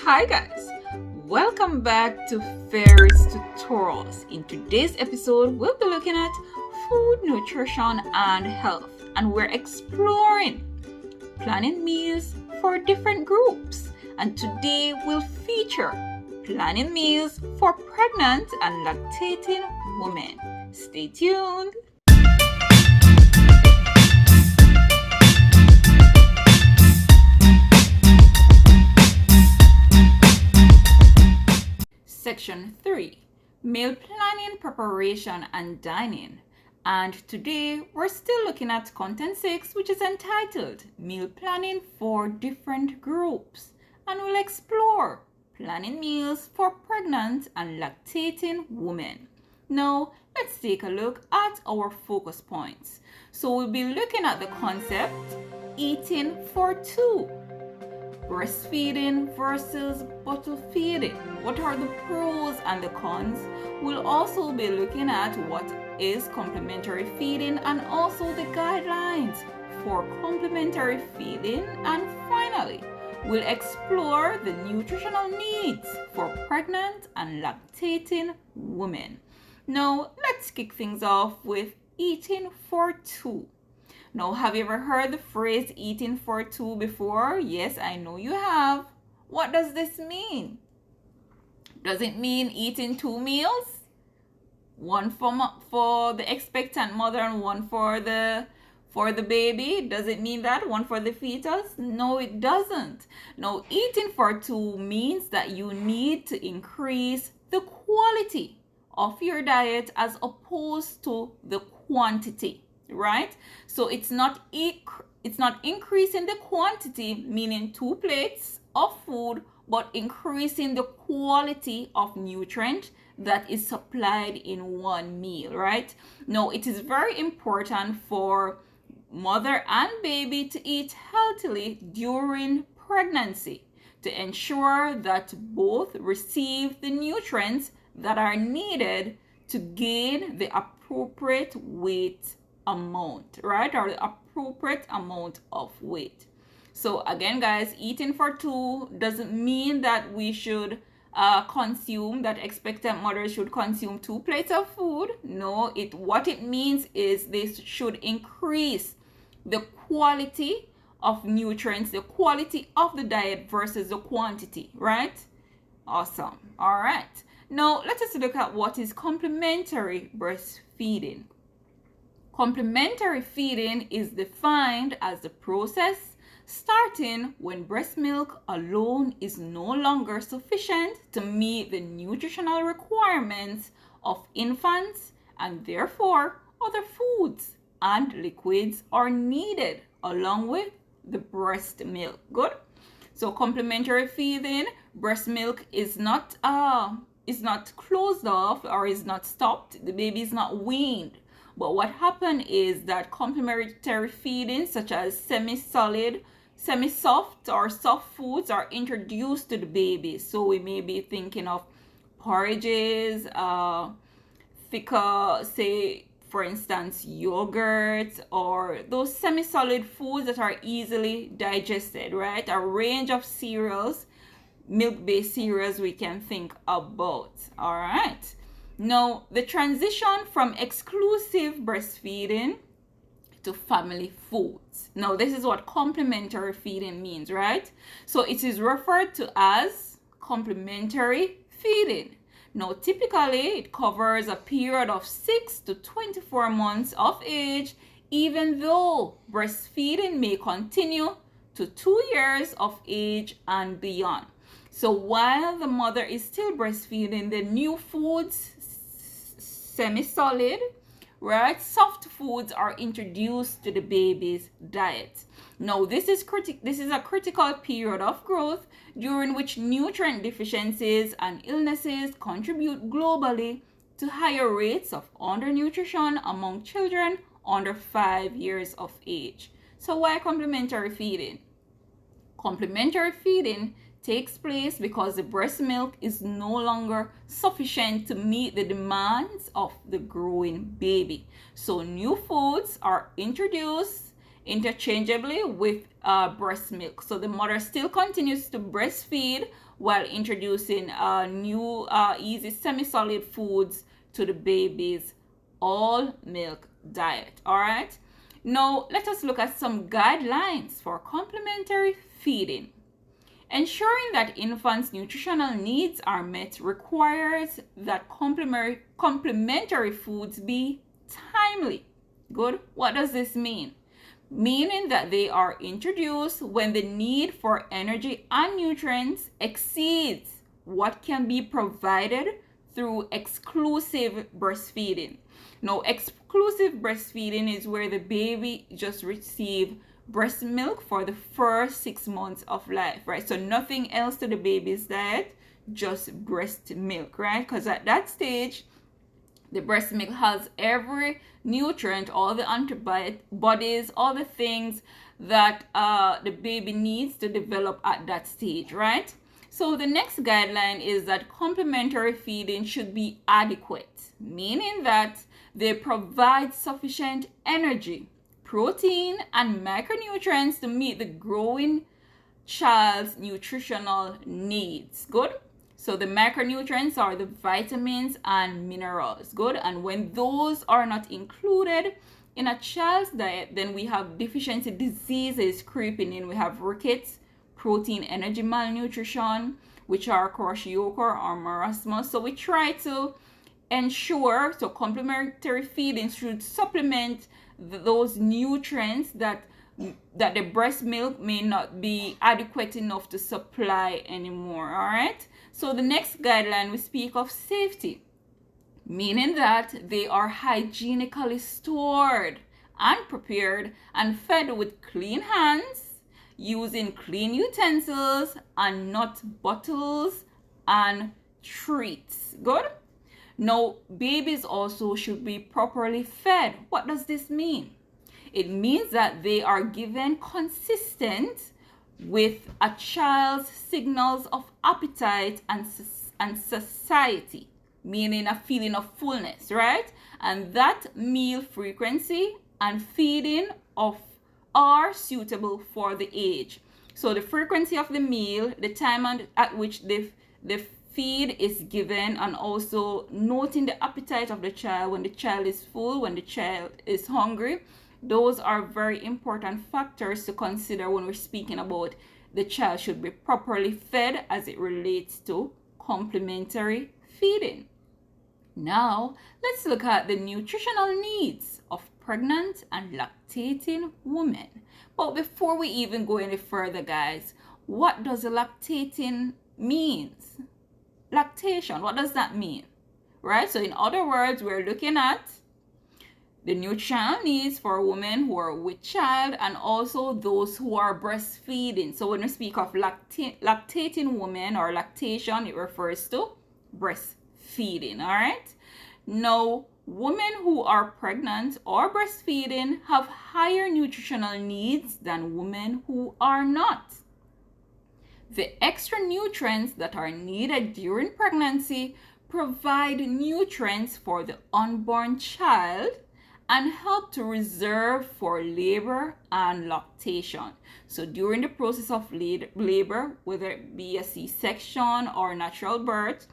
Hi guys, welcome back to Fairies Tutorials. In today's episode, we'll be looking at food, nutrition, and health, and we're exploring planning meals for different groups. And today we'll feature planning meals for pregnant and lactating women. Stay tuned. Section 3, Meal Planning, Preparation and Dining. And today we're still looking at content 6, which is entitled Meal Planning for Different Groups. And we'll explore planning meals for pregnant and lactating women. Now, let's take a look at our focus points. So we'll be looking at the concept eating for two. Breastfeeding versus bottle feeding. What are the pros and the cons? We'll also be looking at what is complementary feeding and also the guidelines for complementary feeding. And finally, we'll explore the nutritional needs for pregnant and lactating women. Now, let's kick things off with eating for two. Now, have you ever heard the phrase eating for two before? Yes, I know you have. What does this mean? Does it mean eating two meals? One for the expectant mother and one for the baby? Does it mean that? One for the fetus? No, it doesn't. No, eating for two means that you need to increase the quality of your diet as opposed to the quantity. Right? So it's not increasing the quantity, meaning 2 plates of food, but increasing the quality of nutrient that is supplied in one meal, right? Now, it is very important for mother and baby to eat healthily during pregnancy to ensure that both receive the nutrients that are needed to gain the appropriate weight amount, right? Or the appropriate amount of weight. So again, guys, eating for two doesn't mean that we should consume, that expectant mothers should consume 2 plates of food. No, what it means is this should increase the quality of nutrients, the quality of the diet versus the quantity, right? Awesome. All right. Now, let us look at what is complementary breastfeeding. Complementary feeding is defined as the process starting when breast milk alone is no longer sufficient to meet the nutritional requirements of infants, and therefore other foods and liquids are needed along with the breast milk. Good. So complementary feeding, breast milk is not closed off or is not stopped. The baby is not weaned. But what happened is that complementary feeding, such as semi-solid, semi-soft, or soft foods, are introduced to the baby. So we may be thinking of porridges, thicker, say, for instance, yogurt, or those semi-solid foods that are easily digested, right? A range of cereals, milk-based cereals we can think about, all right? Now, the transition from exclusive breastfeeding to family foods. Now, this is what complementary feeding means, right? So it is referred to as complementary feeding. Now, typically, it covers a period of 6 to 24 months of age, even though breastfeeding may continue to 2 years of age and beyond. So while the mother is still breastfeeding, the new foods, semi-solid, right, soft foods are introduced to the baby's diet. Now, this is a critical period of growth during which nutrient deficiencies and illnesses contribute globally to higher rates of undernutrition among children under 5 years of age. So why complementary feeding? Complementary feeding takes place because the breast milk is no longer sufficient to meet the demands of the growing baby. So new foods are introduced interchangeably with breast milk. So the mother still continues to breastfeed, while introducing new easy semi-solid foods to the baby's all milk diet. All right, now let us look at some guidelines for complementary feeding. Ensuring that infants' nutritional needs are met requires that complementary foods be timely. Good. What does this mean? Meaning that they are introduced when the need for energy and nutrients exceeds what can be provided through exclusive breastfeeding. Now, exclusive breastfeeding is where the baby just receives breast milk for the first 6 months of life, right? So nothing else to the baby's diet, just breast milk, right? Because at that stage, the breast milk has every nutrient, all the antibodies, all the things that the baby needs to develop at that stage, right? So the next guideline is that complementary feeding should be adequate, meaning that they provide sufficient energy, protein, and micronutrients to meet the growing child's nutritional needs. Good. So the micronutrients are the vitamins and minerals. Good. And when those are not included in a child's diet, then we have deficiency diseases creeping in. We have rickets, protein energy malnutrition, which are kwashiorkor or marasmus. So we try to ensure, so complementary feeding should supplement those nutrients that the breast milk may not be adequate enough to supply anymore. All right, so the next guideline, we speak of safety, meaning that they are hygienically stored and prepared and fed with clean hands, using clean utensils and not bottles and treats. Good. Now, babies also should be properly fed. What does this mean? It means that they are given consistent with a child's signals of appetite and satiety, meaning a feeling of fullness, right? And that meal frequency and feeding are suitable for the age. So the frequency of the meal, the time at which the feed is given, and also noting the appetite of the child, when the child is full, when the child is hungry. Those are very important factors to consider when we're speaking about the child should be properly fed as it relates to complementary feeding. Now, let's look at the nutritional needs of pregnant and lactating women. But before we even go any further, guys, what does lactating means? Lactation, what does that mean? Right? So in other words, we're looking at the nutritional needs for women who are with child and also those who are breastfeeding. So when we speak of lactating women or lactation, it refers to breastfeeding. All right. Now, women who are pregnant or breastfeeding have higher nutritional needs than women who are not. The extra nutrients that are needed during pregnancy provide nutrients for the unborn child and help to reserve for labor and lactation. So during the process of labor, whether it be a C-section or natural birth,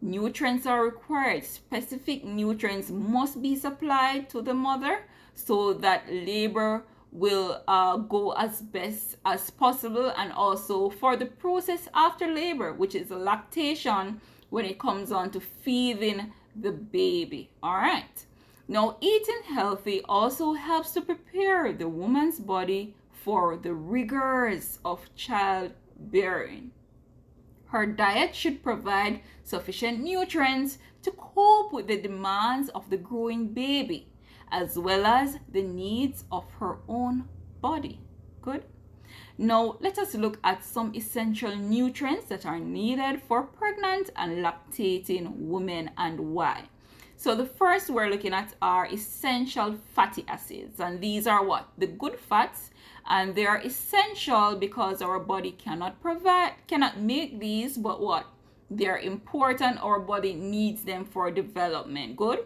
nutrients are required. Specific nutrients must be supplied to the mother so that labor will go as best as possible, and also for the process after labor, which is lactation, when it comes on to feeding the baby. All right. Now, eating healthy also helps to prepare the woman's body for the rigors of childbearing. Her diet should provide sufficient nutrients to cope with the demands of the growing baby, as well as the needs of her own body. Good. Now, let us look at some essential nutrients that are needed for pregnant and lactating women and why. So the first we're looking at are essential fatty acids, and these are what? The good fats, and they are essential because our body cannot make these, but what? They're important. Our body needs them for development. Good.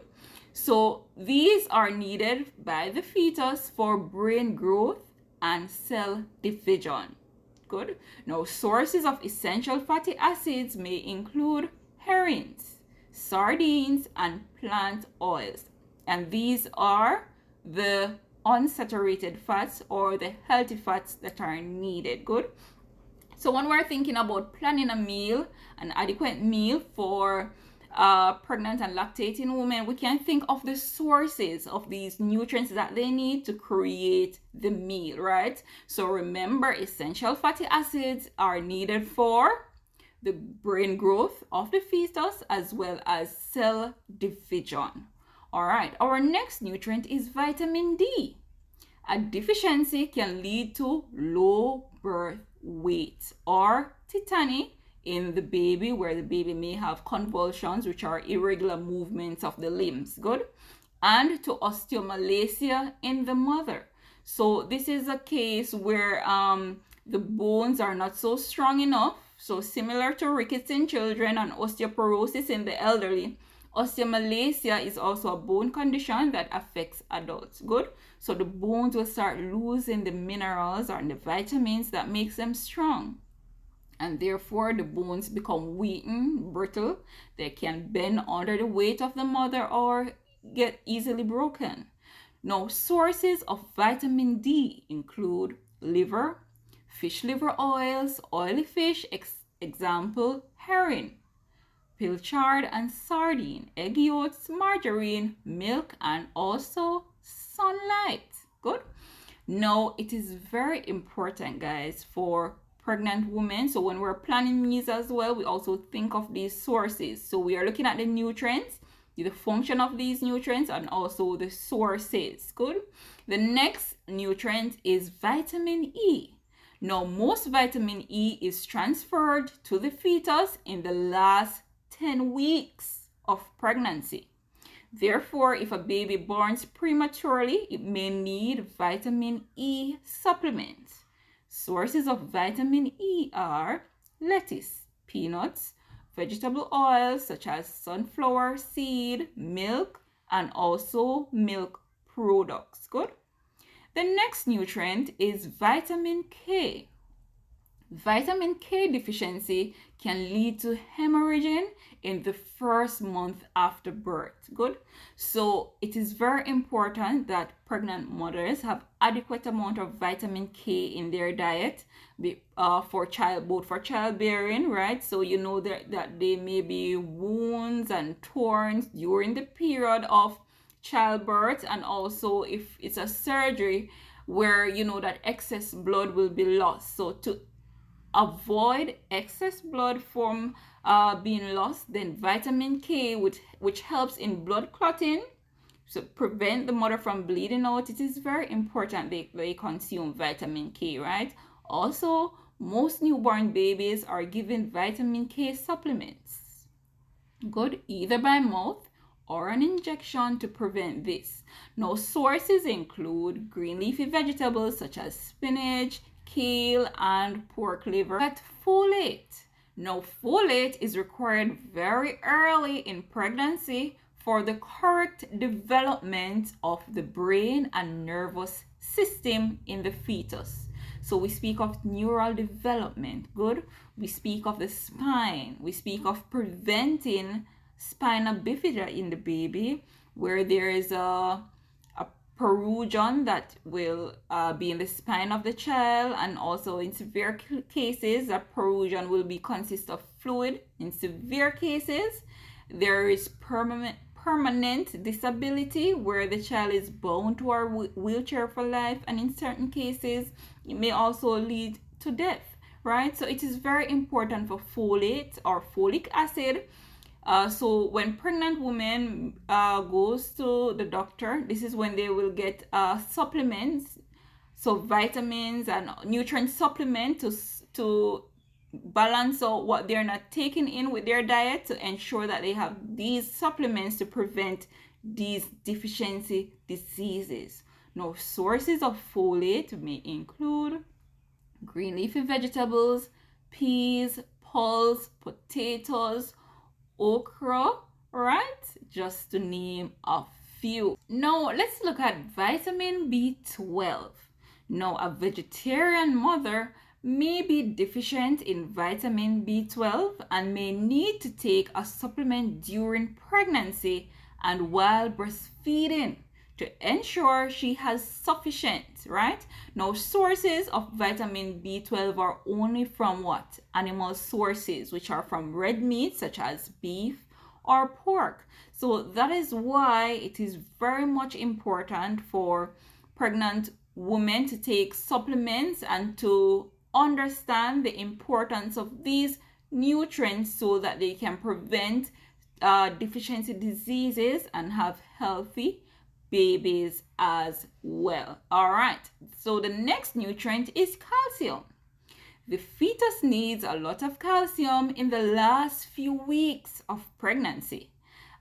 So these are needed by the fetus for brain growth and cell division. Good. Now, sources of essential fatty acids may include herrings, sardines, and plant oils. And these are the unsaturated fats or the healthy fats that are needed. Good. So when we're thinking about planning a meal, an adequate meal for pregnant and lactating women, we can think of the sources of these nutrients that they need to create the meal, right? So remember, essential fatty acids are needed for the brain growth of the fetus as well as cell division. All right, our next nutrient is vitamin D. A deficiency can lead to low birth weight or tetany in the baby, where the baby may have convulsions, which are irregular movements of the limbs. Good. And to osteomalacia in the mother. So this is a case where the bones are not so strong enough. So similar to rickets in children and osteoporosis in the elderly, osteomalacia is also a bone condition that affects adults. Good. So the bones will start losing the minerals or the vitamins that makes them strong. And therefore the bones become weakened, brittle. They can bend under the weight of the mother or get easily broken. Now, sources of vitamin D include liver, fish liver oils, oily fish, example, herring, pilchard and sardine, egg yolks, margarine, milk, and also sunlight. Good. Now, it is very important, guys, for pregnant women. So when we're planning meals as well, we also think of these sources. So we are looking at the nutrients, the function of these nutrients, and also the sources. Good. The next nutrient is vitamin E. Now, most vitamin E is transferred to the fetus in the last 10 weeks of pregnancy. Therefore, if a baby borns prematurely, it may need vitamin E supplements. Sources of vitamin E are lettuce, peanuts, vegetable oils such as sunflower seed, milk, and also milk products. Good. The next nutrient is vitamin K. Vitamin K deficiency can lead to hemorrhaging in the first month after birth. Good. So it is very important that pregnant mothers have adequate amount of vitamin K in their diet for childbearing, right? So you know that there may be wounds and torns during the period of childbirth, and also if it's a surgery where you know that excess blood will be lost. So to avoid excess blood from being lost, then vitamin K, which helps in blood clotting, so prevent the mother from bleeding out, it is very important they consume vitamin K, right? Also, most newborn babies are given vitamin K supplements. Good, either by mouth or an injection to prevent this. Now, sources include green leafy vegetables such as spinach, kale, and pork liver. But folate. Now, folate is required very early in pregnancy for the correct development of the brain and nervous system in the fetus. So we speak of neural development. Good. We speak of the spine. We speak of preventing spina bifida in the baby, where there is a prurigon that will be in the spine of the child, and also in severe cases a prurigon will consist of fluid. In severe cases there is permanent disability where the child is bound to a wheelchair for life, and in certain cases it may also lead to death, right? So it is very important for folate or folic acid. So when pregnant women goes to the doctor, this is when they will get supplements, so vitamins and nutrient supplement to balance out what they're not taking in with their diet, to ensure that they have these supplements to prevent these deficiency diseases. Now, sources of folate may include green leafy vegetables, peas, pulse, potatoes, okra, right? Just to name a few. Now, let's look at vitamin B12. Now, a vegetarian mother may be deficient in vitamin B12 and may need to take a supplement during pregnancy and while breastfeeding to ensure she has sufficient, right? Now, sources of vitamin B12 are only from what? Animal sources, which are from red meat such as beef or pork. So that is why it is very much important for pregnant women to take supplements and to understand the importance of these nutrients so that they can prevent deficiency diseases and have healthy babies as well. All right, so the next nutrient is calcium. The fetus needs a lot of calcium in the last few weeks of pregnancy.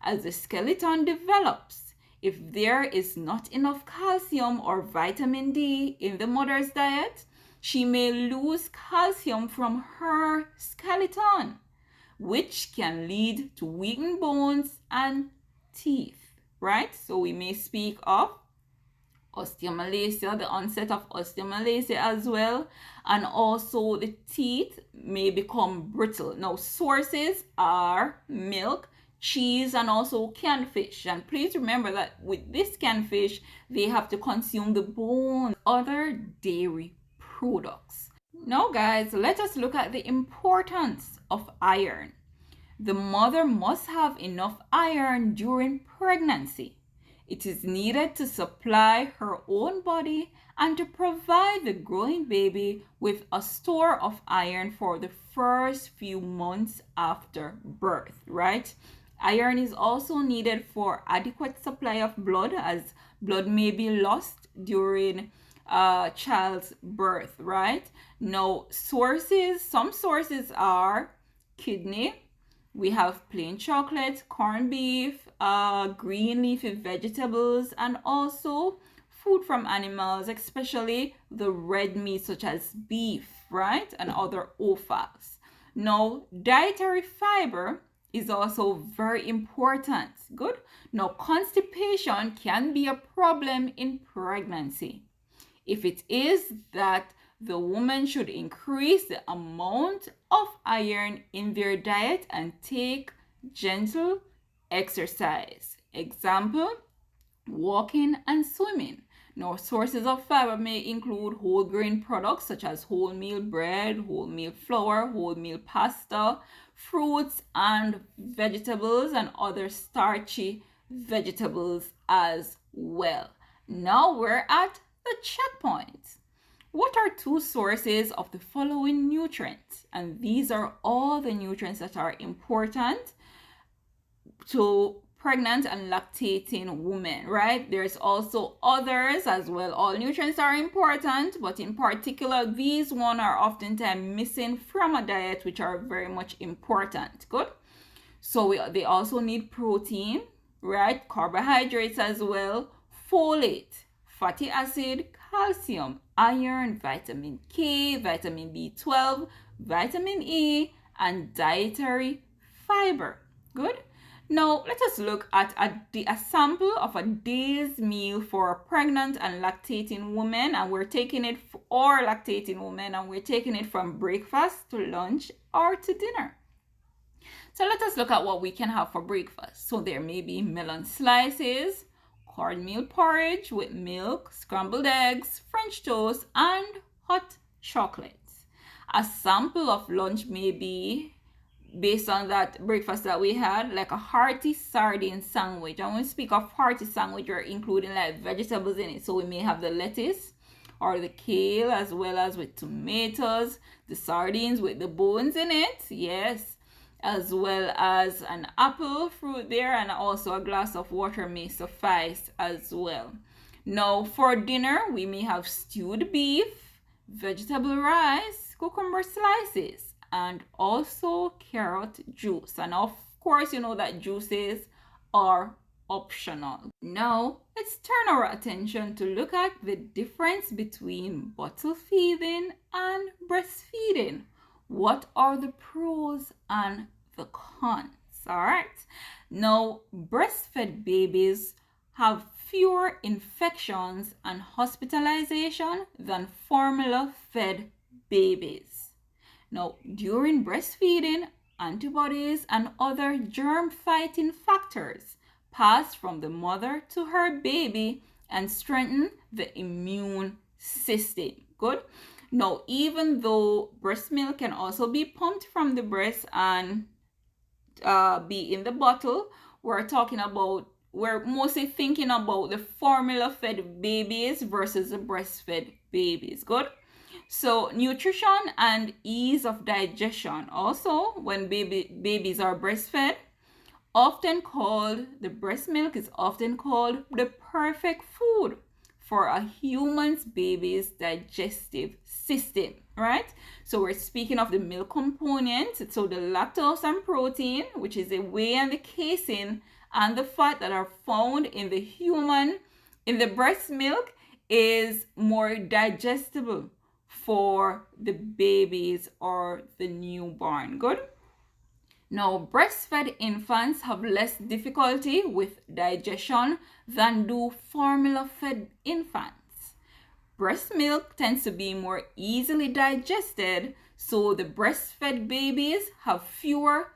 As the skeleton develops, if there is not enough calcium or vitamin D in the mother's diet, she may lose calcium from her skeleton, which can lead to weakened bones and teeth, right? So we may speak of osteomalacia, the onset of osteomalacia as well, and also the teeth may become brittle. Now, sources are milk, cheese, and also canned fish. And please remember that with this canned fish, they have to consume the bones, other dairy products. Now, guys, let us look at the importance of iron. The mother must have enough iron during pregnancy. It is needed to supply her own body and to provide the growing baby with a store of iron for the first few months after birth, right? Iron is also needed for adequate supply of blood, as blood may be lost during child's birth, right? Now, some sources are kidney. We have plain chocolate, corned beef, green leafy vegetables, and also food from animals, especially the red meat such as beef, right? And other offals. Now, dietary fiber is also very important. Good. Now, constipation can be a problem in pregnancy. If it is, that the woman should increase the amount of iron in their diet and take gentle exercise. Example, walking and swimming. Now, sources of fiber may include whole grain products such as wholemeal bread, wholemeal flour, wholemeal pasta, fruits and vegetables, and other starchy vegetables as well. Now we're at the checkpoint. What are two sources of the following nutrients? And these are all the nutrients that are important to pregnant and lactating women, right? There's also others as well. All nutrients are important, but in particular, these one are oftentimes missing from a diet, which are very much important. Good. So they also need protein, right? Carbohydrates as well, folate, fatty acid, calcium, iron, vitamin K, vitamin B12, vitamin E, and dietary fiber. Good. Now, let us look at a sample of a day's meal for a pregnant and lactating woman, and we're taking it or lactating woman, and we're taking it from breakfast to lunch or to dinner. So let us look at what we can have for breakfast. So there may be melon slices, cornmeal porridge with milk, scrambled eggs, French toast, and hot chocolate. A sample of lunch may be, based on that breakfast that we had, like a hearty sardine sandwich. And when we speak of hearty sandwich, we're including like vegetables in it. So we may have the lettuce or the kale, as well as with tomatoes, the sardines with the bones in it, yes, as well as an apple fruit there, and also a glass of water may suffice as well. Now for dinner, we may have stewed beef, vegetable rice, cucumber slices, and also carrot juice. And of course, you know that juices are optional. Now let's turn our attention to look at the difference between bottle feeding and breastfeeding. What are the pros and the cons? All right. Now, breastfed babies have fewer infections and hospitalization than formula-fed babies. Now, during breastfeeding, antibodies and other germ-fighting factors pass from the mother to her baby and strengthen the immune system. Good. Now, even though breast milk can also be pumped from the breast and be in the bottle, we're mostly thinking about the formula fed babies versus the breastfed babies. Good. So nutrition and ease of digestion also when babies are breastfed, the breast milk is often called the perfect food for a human's baby's digestive system, right? So we're speaking of the milk component, so the lactose and protein, which is the whey and the casein, and the fat that are found in the breast milk is more digestible for the babies or the newborn. Good. Now, breastfed infants have less difficulty with digestion than do formula-fed infants. Breast milk tends to be more easily digested, so the breastfed babies have fewer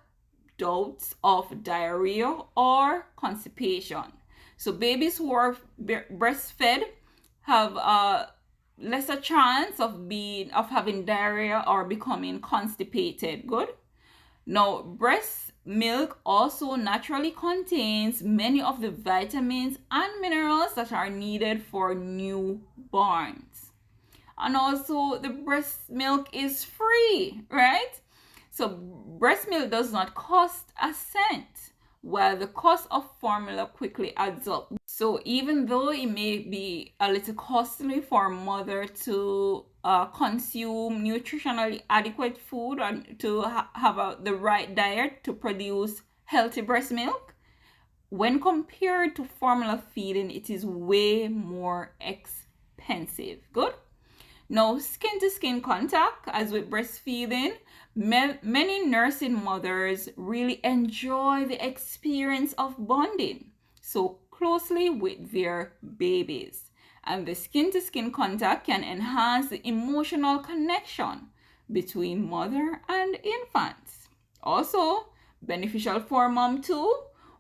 doubts of diarrhea or constipation. So babies who are breastfed have a lesser chance of having diarrhea or becoming constipated. Good. Now, breast milk also naturally contains many of the vitamins and minerals that are needed for newborns. And also, the breast milk is free, right? So, breast milk does not cost a cent, while the cost of formula quickly adds up. So, even though it may be a little costly for a mother to consume nutritionally adequate food and to have the right diet to produce healthy breast milk, when compared to formula feeding, it is way more expensive. Good. Now, skin to skin contact, as with breastfeeding, many nursing mothers really enjoy the experience of bonding so closely with their babies. And the skin to skin contact can enhance the emotional connection between mother and infants. Also, beneficial for mom too,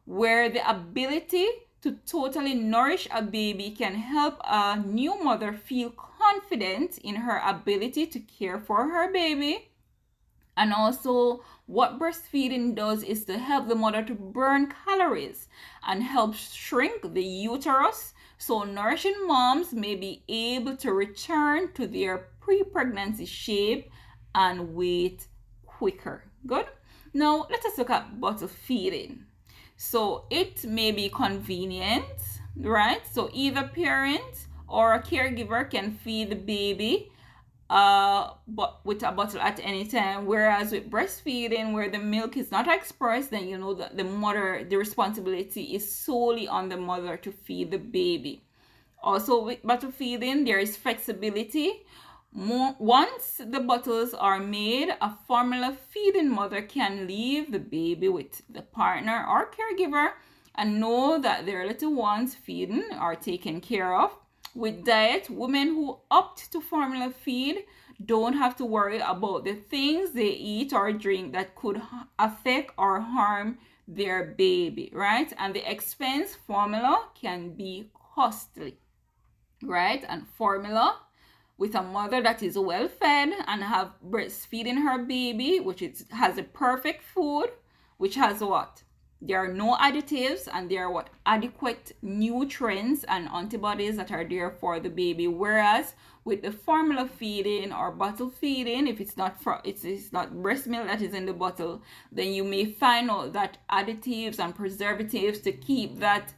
where the ability to totally nourish a baby can help a new mother feel confident in her ability to care for her baby. And also, what breastfeeding does is to help the mother to burn calories and help shrink the uterus, so nourishing moms may be able to return to their pre-pregnancy shape and weight quicker. Good. Now, let us look at bottle feeding. So it may be convenient, right? So either parent or a caregiver can feed the baby but with a bottle at any time, whereas with breastfeeding, where the milk is not expressed, then you know that the responsibility is solely on the mother to feed the baby. Also with bottle feeding, there is flexibility. Once the bottles are made, a formula feeding mother can leave the baby with the partner or caregiver and know that their little ones feeding are taken care of. With diet, women who opt to formula feed don't have to worry about the things they eat or drink that could affect or harm their baby, right? And the expense formula can be costly, right? And formula with a mother that is well fed and have breastfeeding her baby, has a perfect food, which has what? There are no additives and there are adequate nutrients and antibodies that are there for the baby. Whereas with the formula feeding or bottle feeding, if it's not breast milk that is in the bottle, then you may find out that additives and preservatives to keep that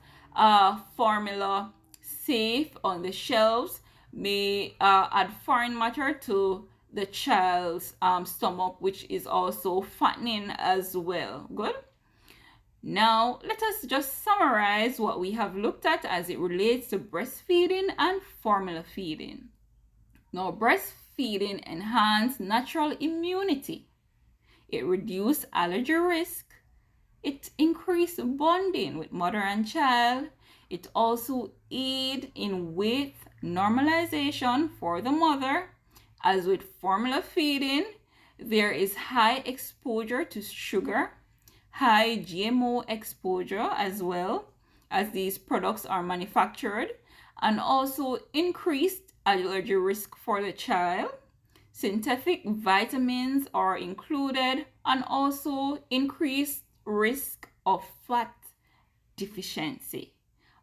formula safe on the shelves may add foreign matter to the child's stomach, which is also fattening as well. Good. Now, let us just summarize what we have looked at as it relates to breastfeeding and formula feeding. Now, breastfeeding enhances natural immunity. It reduces allergy risk. It increases bonding with mother and child. It also aids in weight normalization for the mother. As with formula feeding, there is high exposure to sugar, high GMO exposure as well as these products are manufactured, and also increased allergy risk for the child. Synthetic vitamins are included, and also increased risk of fat deficiency.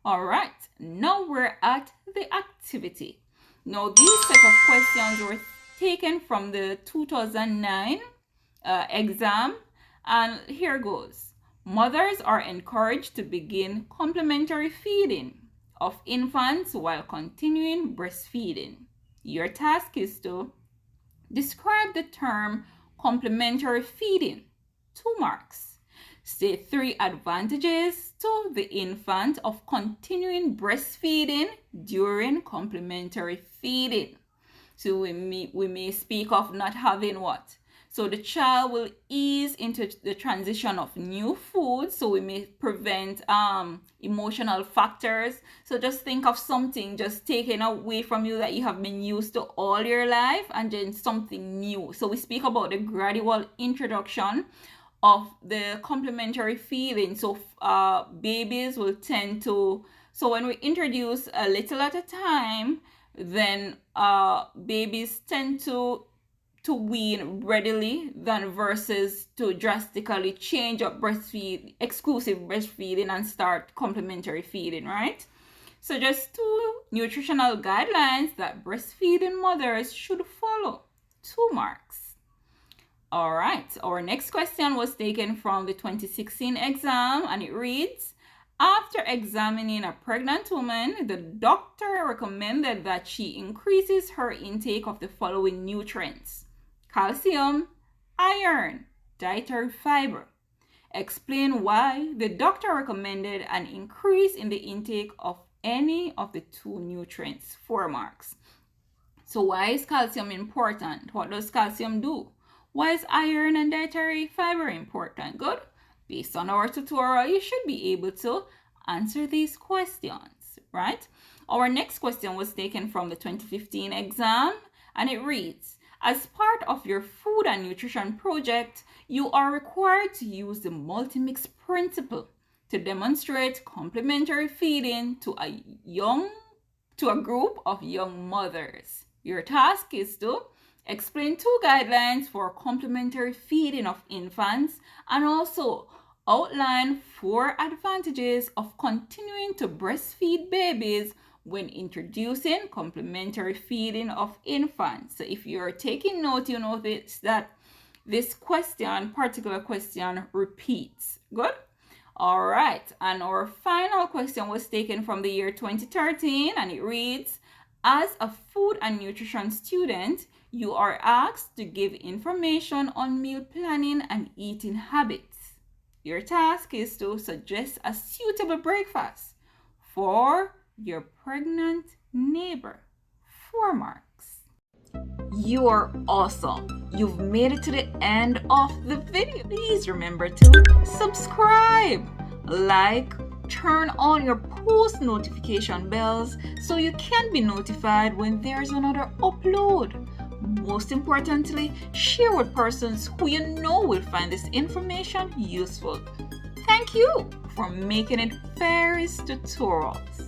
All right, now we're at the activity. Now, these set of questions were taken from the 2009 exam, and here goes. Mothers are encouraged to begin complementary feeding of infants while continuing breastfeeding. Your task is to describe the term complementary feeding. 2 marks. State 3 advantages to the infant of continuing breastfeeding during complementary feeding. So we may speak of not having what? So the child will ease into the transition of new foods. So we may prevent emotional factors. So just think of something just taken away from you that you have been used to all your life, and then something new. So we speak about the gradual introduction of the complementary feeding. So babies will tend to, so when we introduce a little at a time, then babies tend to wean readily than versus to drastically change up exclusive breastfeeding and start complementary feeding, right? So just 2 nutritional guidelines that breastfeeding mothers should follow. 2 marks. All right, our next question was taken from the 2016 exam, and it reads, after examining a pregnant woman, the doctor recommended that she increases her intake of the following nutrients: calcium, iron, dietary fiber. Explain why the doctor recommended an increase in the intake of any of the 2 nutrients. 4 marks. So why is calcium important? What does calcium do? Why is iron and dietary fiber important? Good. Based on our tutorial, you should be able to answer these questions, right? Our next question was taken from the 2015 exam, and it reads, as part of your food and nutrition project, you are required to use the multi-mix principle to demonstrate complementary feeding to a group of young mothers. Your task is to explain 2 guidelines for complementary feeding of infants, and also outline 4 advantages of continuing to breastfeed babies when introducing complementary feeding of infants. So if you're taking note, you notice that this particular question repeats. Good? All right, and our final question was taken from the year 2013, and it reads, as a food and nutrition student, you are asked to give information on meal planning and eating habits. Your task is to suggest a suitable breakfast for your pregnant neighbor. 4 marks. You are awesome. You've made it to the end of the video. Please remember to subscribe, like, turn on your post notification bells so you can be notified when there's another upload. Most importantly, share with persons who you know will find this information useful. Thank you for making it Fairy's Tutorials.